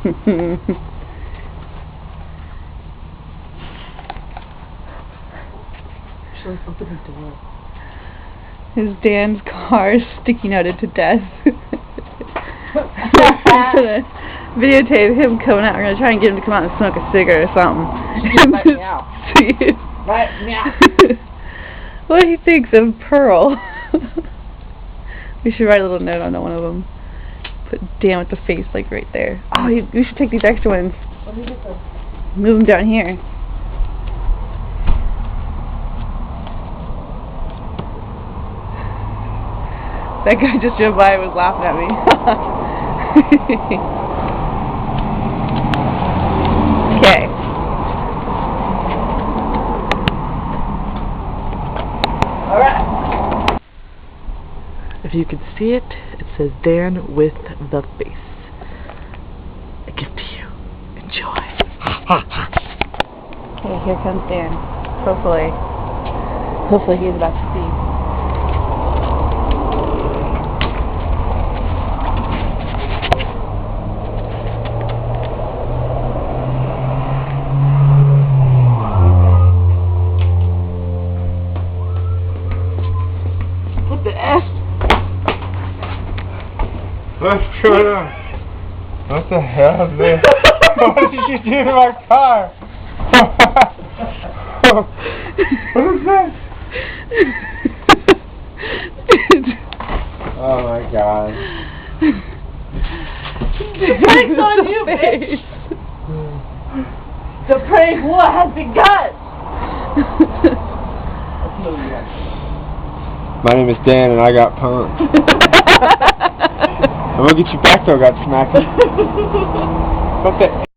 Actually, open the door. His Dan's car is sticking out into death. We're gonna videotape him coming out. We're gonna try and get him to come out and smoke a cigarette or something. Right now. Right now. What he thinks of Pearl. We should write a little note on one of them. Put Dan with the face like right there. Oh, we should take these extra ones. Let me get the... Move them down here. That guy just drove by and was laughing at me. Okay. Alright. If you can see it, it says Dan with the face. A gift to you. Enjoy. Okay, here comes Dan. Hopefully he's about to see. What the F? Let's go down. What the hell is this? What did you do to my car? What is this? Oh my god. The prank's on you, bitch! The prank war has begun! My name is Dan and I got punked. I'm gonna get you back though, got smacked. What the